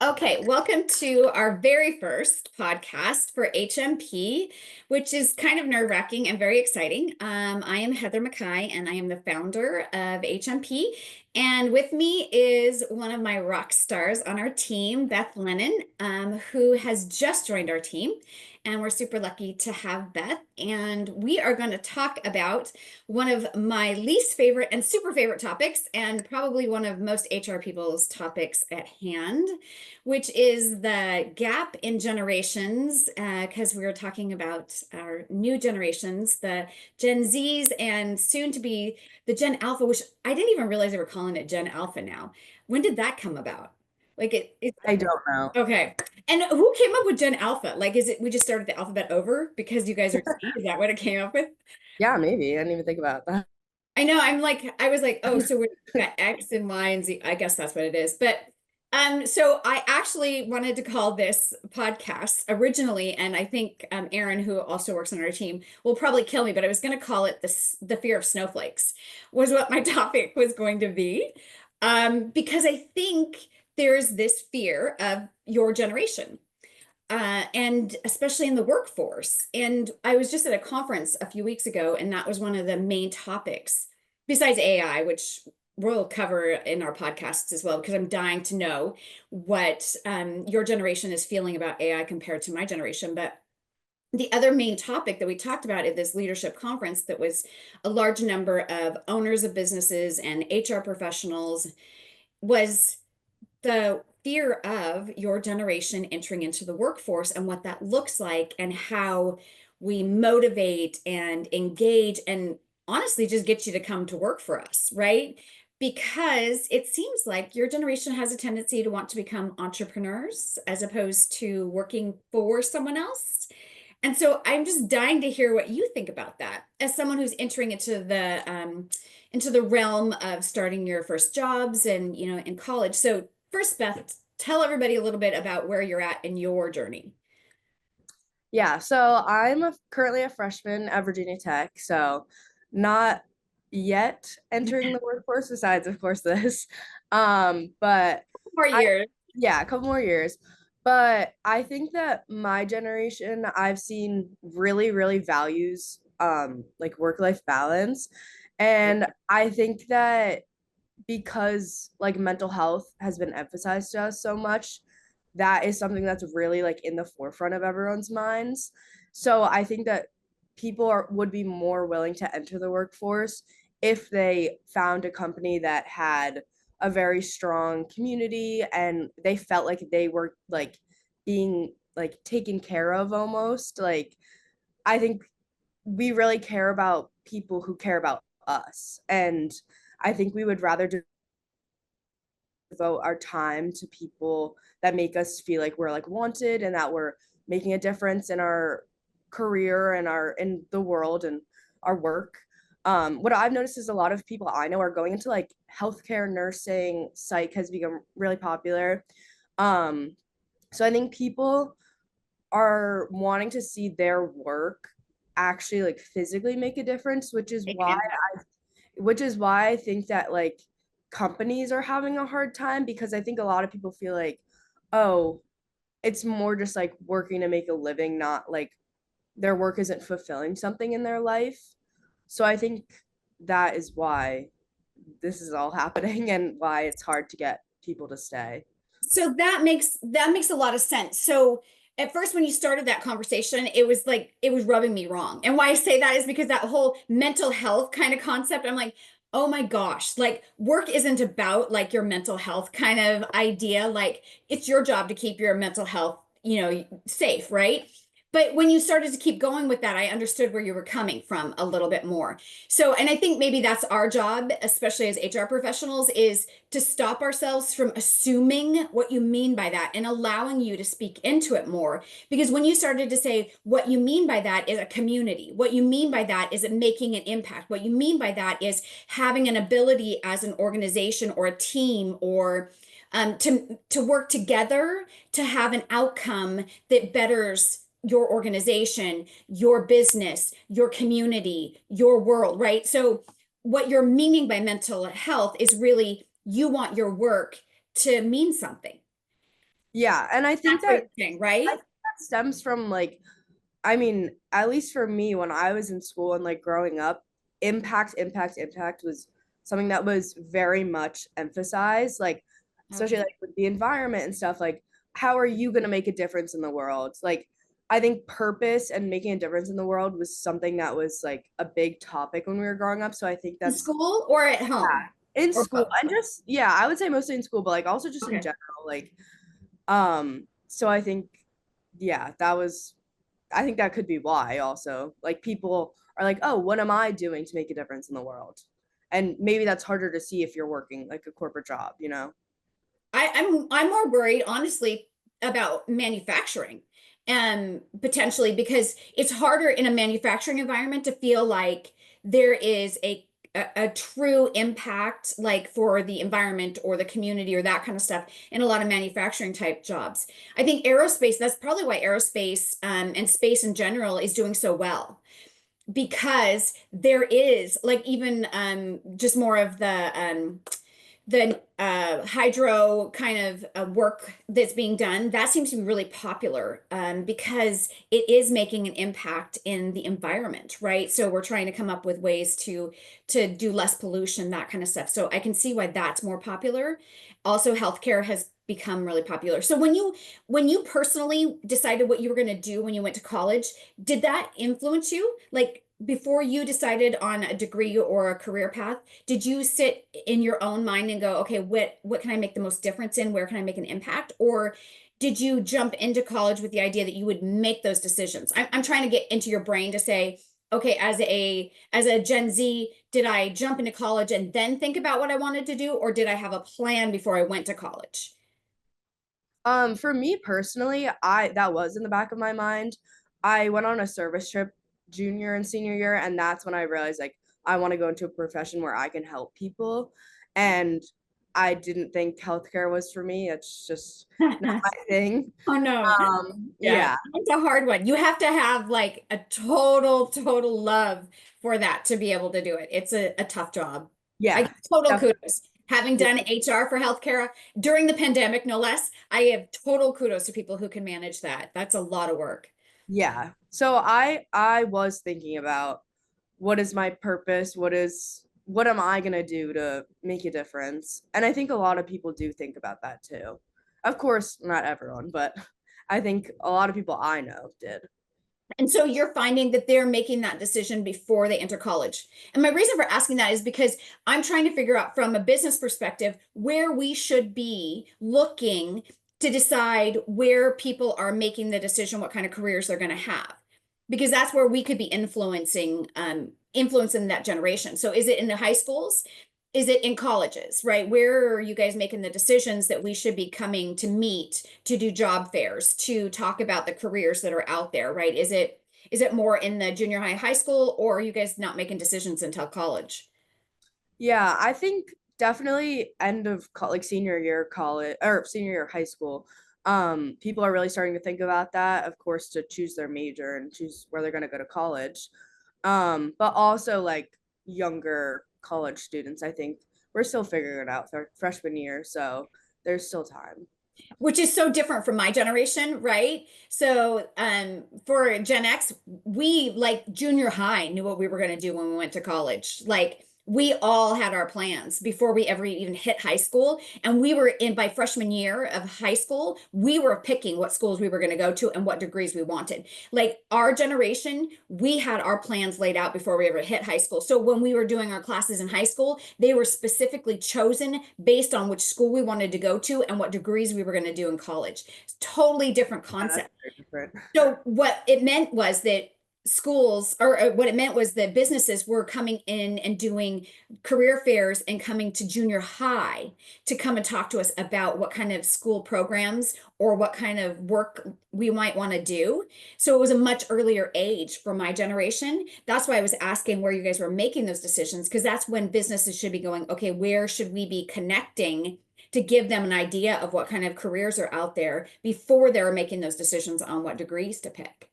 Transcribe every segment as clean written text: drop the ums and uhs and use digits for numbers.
Okay, welcome to our very first podcast for HMP, which is kind of nerve-wracking and very exciting. I am Heather Mackay, and I am the founder of HMP. And with me is one of my rock stars on our team, Beth Lennon, who has just joined our team. And we're super lucky to have Beth. And we are going to talk about one of my least favorite and super favorite topics, and probably one of most HR people's topics at hand, which is the gap in generations, because we were talking about our new generations, the Gen Zs and soon to be the Gen Alpha, which I didn't even realize they were calling it Gen Alpha now. When did that come about? It's I don't know. okay. And who came up with Gen Alpha? Like, is it we just started the alphabet over because you guys are Z? Is that what it came up with? Yeah, maybe. I didn't even think about that. I know. I was like, oh, so we got X and Y and Z. I guess that's what it is. But so I actually wanted to call this podcast originally, and I think Aaron, who also works on our team, will probably kill me, but I was going to call it the fear of snowflakes was what my topic was going to be. Because I think there's this fear of your generation and especially in the workforce. And I was just at a conference a few weeks ago, and that was one of the main topics, besides AI, which we'll cover in our podcasts as well, because I'm dying to know what your generation is feeling about AI compared to my generation. But the other main topic that we talked about at this leadership conference, that was a large number of owners of businesses and HR professionals, was the fear of your generation entering into the workforce and what that looks like, and how we motivate and engage and honestly just get you to come to work for us, right? Because it seems like your generation has a tendency to want to become entrepreneurs as opposed to working for someone else. And so I'm just dying to hear what you think about that as someone who's entering into the realm of starting your first jobs and in college. So first, Beth, tell everybody a little bit about where you're at in your journey. Yeah, so currently a freshman at Virginia Tech, so not yet entering the workforce, besides, of course, this. But More I, years. yeah, a couple more years. But I think that my generation, I've seen really, really values like work-life balance. And I think that because like mental health has been emphasized to us so much, that is something that's really like in the forefront of everyone's minds. So I think that people would be more willing to enter the workforce if they found a company that had a very strong community and they felt like they were like being like taken care of almost. Like I think we really care about people who care about us, and I think we would rather devote our time to people that make us feel like we're like wanted and that we're making a difference in our career and our in the world and our work. What I've noticed is a lot of people I know are going into like healthcare, nursing, psych has become really popular. Um, so I think people are wanting to see their work actually like physically make a difference, Make an impact. which is why I think that like companies are having a hard time, because I think a lot of people feel like, oh, it's more just like working to make a living, not like their work isn't fulfilling something in their life. So I think that is why this is all happening and why it's hard to get people to stay. So that makes a lot of sense. So at first, when you started that conversation, it was like it was rubbing me wrong. And why I say that is because that whole mental health kind of concept, I'm like, oh my gosh, like work isn't about like your mental health kind of idea. Like it's your job to keep your mental health, safe, right? But when you started to keep going with that, I understood where you were coming from a little bit more. So, and I think maybe that's our job, especially as HR professionals, is to stop ourselves from assuming what you mean by that and allowing you to speak into it more. Because when you started to say what you mean by that is a community, what you mean by that is it making an impact, what you mean by that is having an ability as an organization or a team or to work together to have an outcome that betters your organization, your business, your community, your world, right? So what you're meaning by mental health is really you want your work to mean something. Yeah, and That's what you're saying, I right? think that stems from like, I mean, at least for me, when I was in school and like growing up, impact was something that was very much emphasized, like especially Okay. like with the environment and stuff, like how are you gonna make a difference in the world? Like I think purpose and making a difference in the world was something that was like a big topic when we were growing up. So I think In that's school or at home in or school both? and just yeah, I would say mostly in school, but like also just in Okay. general, like so I think yeah, I think that could be why also. Like people are like, "Oh, what am I doing to make a difference in the world?" And maybe that's harder to see if you're working like a corporate job, you know? I'm more worried, honestly, about manufacturing and potentially because it's harder in a manufacturing environment to feel like there is a true impact like for the environment or the community or that kind of stuff in a lot of manufacturing type jobs. I think aerospace, that's probably why aerospace and space in general is doing so well because there is like even just more of the hydro kind of work that's being done, that seems to be really popular because it is making an impact in the environment, right? So we're trying to come up with ways to do less pollution, that kind of stuff. So I can see why that's more popular. Also, healthcare has become really popular. So when you personally decided what you were going to do when you went to college, did that influence you? Like before you decided on a degree or a career path, did you sit in your own mind and go, okay, what can I make the most difference in? Where can I make an impact? Or did you jump into college with the idea that you would make those decisions? I'm trying to get into your brain to say, okay, as a Gen Z, did I jump into college and then think about what I wanted to do, or did I have a plan before I went to college? For me personally, I that was in the back of my mind. I went on a service trip junior and senior year, and that's when I realized like I want to go into a profession where I can help people. And I didn't think healthcare was for me. It's just not my thing. Oh no. Yeah, Yeah, it's a hard one. You have to have like a total love for that to be able to do it. It's a tough job. I yeah, give total definitely. kudos. Having done HR for healthcare during the pandemic, no less, I have total kudos to people who can manage that. That's a lot of work. Yeah. So I was thinking about what is my purpose? What am I gonna do to make a difference? And I think a lot of people do think about that too. Of course, not everyone, but I think a lot of people I know did. And so you're finding that they're making that decision before they enter college. And my reason for asking that is because I'm trying to figure out from a business perspective where we should be looking to decide where people are making the decision what kind of careers they're going to have. Because that's where we could be influencing that generation. So is it in the high schools? Is it in colleges, right? Where are you guys making the decisions that we should be coming to meet, to do job fairs, to talk about the careers that are out there, right? Is it more in the junior high, high school, or are you guys not making decisions until college? Yeah, I think definitely end of like senior year college or senior year high school. People are really starting to think about that, of course, to choose their major and choose where they're gonna go to college. But also like younger college students, I think we're still figuring it out for freshman year, so there's still time. Which is so different from my generation, right? So, for Gen X, we like junior high knew what we were going to do when we went to college. Like we all had our plans before we ever even hit high school. And we were in by freshman year of high school, we were picking what schools we were going to go to and what degrees we wanted. Like our generation, we had our plans laid out before we ever hit high school. So when we were doing our classes in high school, they were specifically chosen based on which school we wanted to go to and what degrees we were going to do in college. It's totally different Yeah, that's concept. very different. So what it meant was that schools or what it meant was that businesses were coming in and doing career fairs and coming to junior high to come and talk to us about what kind of school programs or what kind of work we might want to do. So it was a much earlier age for my generation. That's why I was asking where you guys were making those decisions, because that's when businesses should be going, okay, where should we be connecting to give them an idea of what kind of careers are out there before they're making those decisions on what degrees to pick.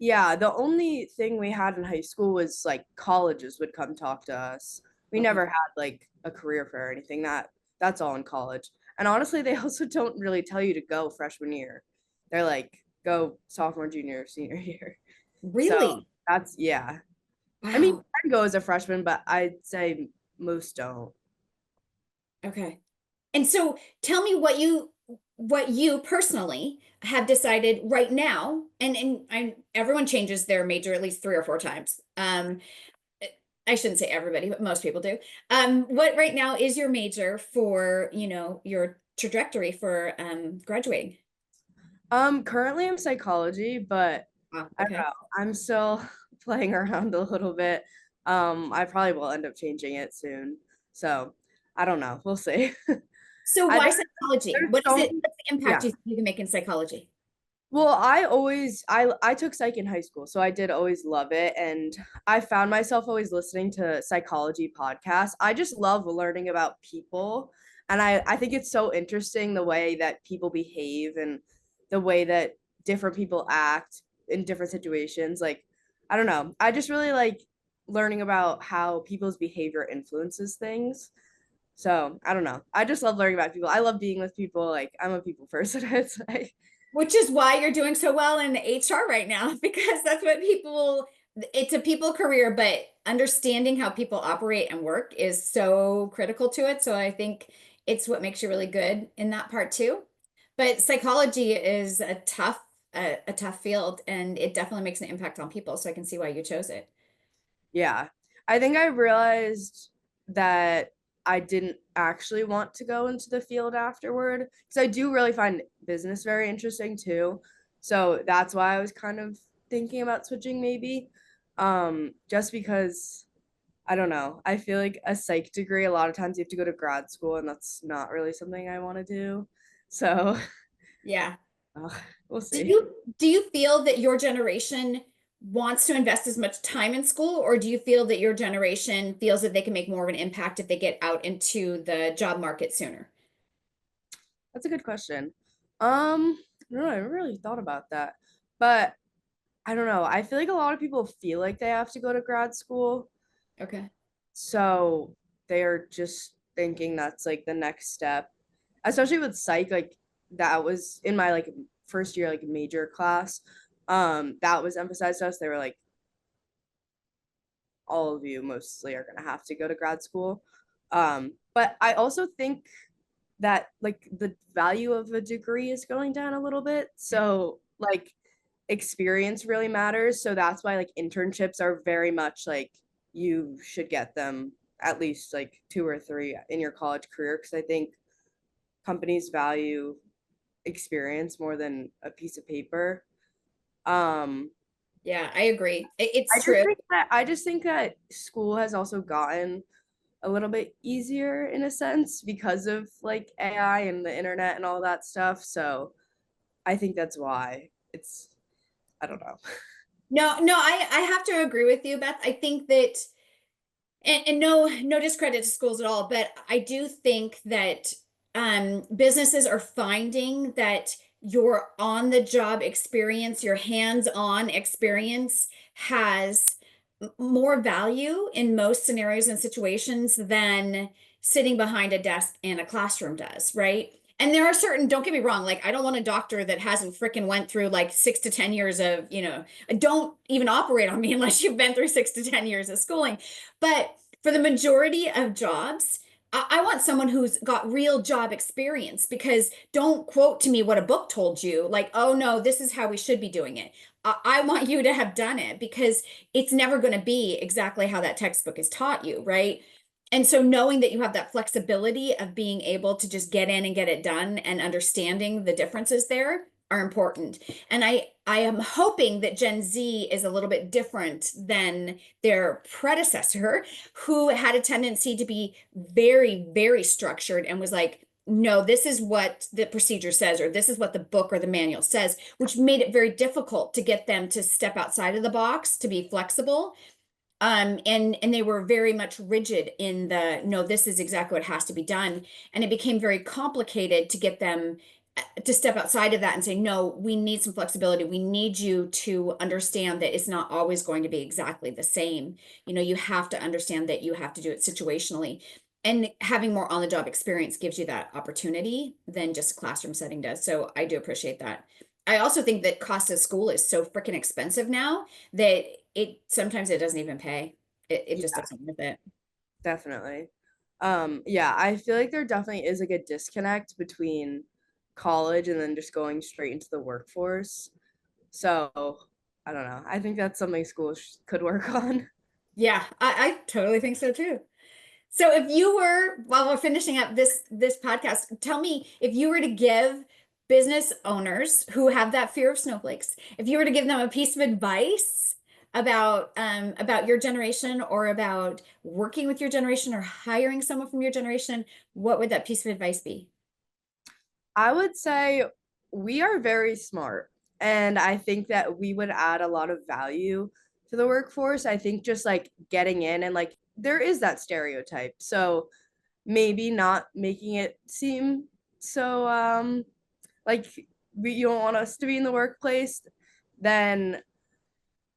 Yeah, the only thing we had in high school was like colleges would come talk to us. We Okay. never had like a career fair or anything. That's all in college. And honestly, they also don't really tell you to go freshman year. They're like, go sophomore, junior, senior year. So Really? that's, yeah. I mean, you Wow. can go as a freshman, but I'd say most don't. Okay. And so tell me what you personally have decided right now, and everyone changes their major at least 3 or 4 times. I shouldn't say everybody, but most people do. What right now is your major for, your trajectory for graduating? Currently I'm psychology, but Wow, I don't okay. know. I'm still playing around a little bit. I probably will end up changing it soon. So I don't know. We'll see. So I why think psychology? there's What is so it? many, What's the impact yeah. you can make in psychology? Well, I took psych in high school, so I did always love it, and I found myself always listening to psychology podcasts. I just love learning about people, and I think it's so interesting the way that people behave and the way that different people act in different situations. Like, I don't know. I just really like learning about how people's behavior influences things. So, I don't know. I just love learning about people. I love being with people. Like, I'm a people person, I'd say. Which is why you're doing so well in HR right now, because that's what it's a people career, but understanding how people operate and work is so critical to it. So I think it's what makes you really good in that part too. But psychology is a tough field, and it definitely makes an impact on people. So I can see why you chose it. Yeah. I think I realized that I didn't actually want to go into the field afterward because I do really find business very interesting too. So that's why I was kind of thinking about switching maybe. Just because I don't know. I feel like a psych degree, a lot of times you have to go to grad school, and that's not really something I want to do. So Yeah. uh, we'll Do see. you do you feel that your generation wants to invest as much time in school, or do you feel that your generation feels that they can make more of an impact if they get out into the job market sooner? That's a good question. I don't know. I never really thought about that. But I don't know. I feel like a lot of people feel like they have to go to grad school. Okay. So they're just thinking that's like the next step. Especially with psych, like that was in my like first year like major class. That was emphasized to us. They were like, all of you mostly are gonna have to go to grad school. But I also think that like the value of a degree is going down a little bit. So like experience really matters. So that's why like internships are very much like you should get them at least like 2 or 3 in your college career because I think companies value experience more than a piece of paper. Um, Yeah, I agree. It's true. I just think that school has also gotten a little bit easier in a sense because of like AI and the internet and all that stuff. So I think that's why it's I don't know. No, I have to agree with you, Beth. I think that, and no discredit to schools at all, but I do think that businesses are finding that your on the job experience, your hands-on experience has more value in most scenarios and situations than sitting behind a desk in a classroom does, right? And there are certain, don't get me wrong, like I don't want a doctor that hasn't freaking went through like 6 to 10 years of, don't even operate on me unless you've been through 6 to 10 years of schooling. But for the majority of jobs, I want someone who's got real job experience, because don't quote to me what a book told you, like, oh no, this is how we should be doing it. I want you to have done it, because it's never going to be exactly how that textbook is taught you, right? And so knowing that you have that flexibility of being able to just get in and get it done and understanding the differences there are important. And I am hoping that Gen Z is a little bit different than their predecessor, who had a tendency to be very, very structured and was like, no, this is what the procedure says, or this is what the book or the manual says, which made it very difficult to get them to step outside of the box, to be flexible. And they were very much rigid in the, no, this is exactly what has to be done. And it became very complicated to get them to step outside of that and say, no, we need some flexibility. We need you to understand that it's not always going to be exactly the same. You have to understand that you have to do it situationally. And having more on-the-job experience gives you that opportunity than just a classroom setting does. So I do appreciate that. I also think that cost of school is so freaking expensive now that it sometimes it doesn't even pay. It just Yeah, doesn't worth it. definitely. Yeah, I feel like there definitely is like a disconnect between college and then just going straight into the workforce. So, I don't know. I think that's something schools could work on. Yeah, I totally think so too. So if you were, while we're finishing up this podcast, tell me if you were to give business owners who have that fear of snowflakes, if you were to give them a piece of advice about your generation or about working with your generation or hiring someone from your generation, what would that piece of advice be? I would say we are very smart, and I think that we would add a lot of value to the workforce. I think just like getting in and like there is that stereotype. So maybe not making it seem so like you don't want us to be in the workplace, then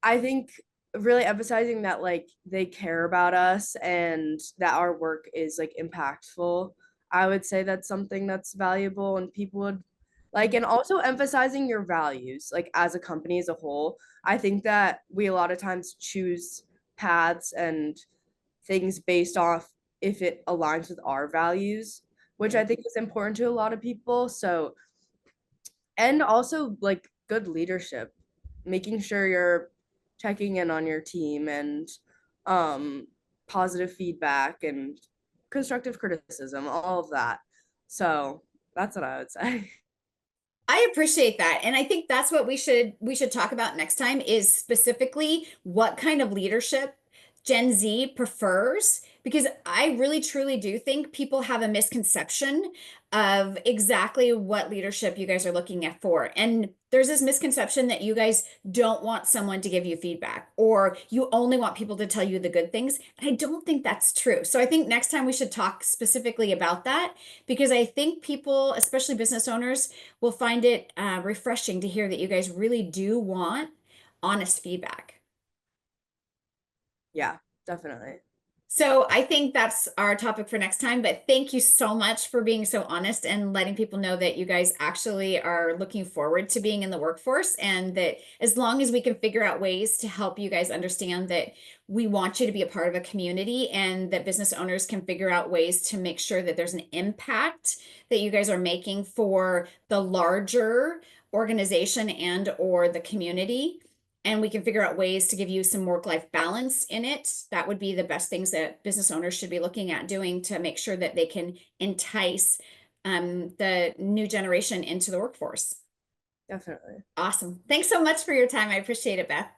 I think really emphasizing that like they care about us and that our work is like impactful. I would say that's something that's valuable and people would like, and also emphasizing your values like as a company as a whole. I think that we a lot of times choose paths and things based off if it aligns with our values, which I Right. think is important to a lot of people. So, and also like good leadership, making sure you're checking in on your team and um positive feedback and constructive criticism, all of that. So that's what I would say. I appreciate that. And I think that's what we should talk about next time is specifically what kind of leadership Gen Z prefers because I really truly do think people have a misconception of exactly what leadership you guys are looking at for. And there's this misconception that you guys don't want someone to give you feedback or you only want people to tell you the good things. And I don't think that's true. So I think next time we should talk specifically about that because I think people, especially business owners, will find it refreshing to hear that you guys really do want honest feedback. Yeah, definitely. So I think that's our topic for next time, but thank you so much for being so honest and letting people know that you guys actually are looking forward to being in the workforce and that as long as we can figure out ways to help you guys understand that we want you to be a part of a community and that business owners can figure out ways to make sure that there's an impact that you guys are making for the larger organization and or the community and we can figure out ways to give you some work-life balance in it. That would be the best things that business owners should be looking at doing to make sure that they can entice the new generation into the workforce. Definitely. Awesome. Thanks so much for your time. I appreciate it, Beth.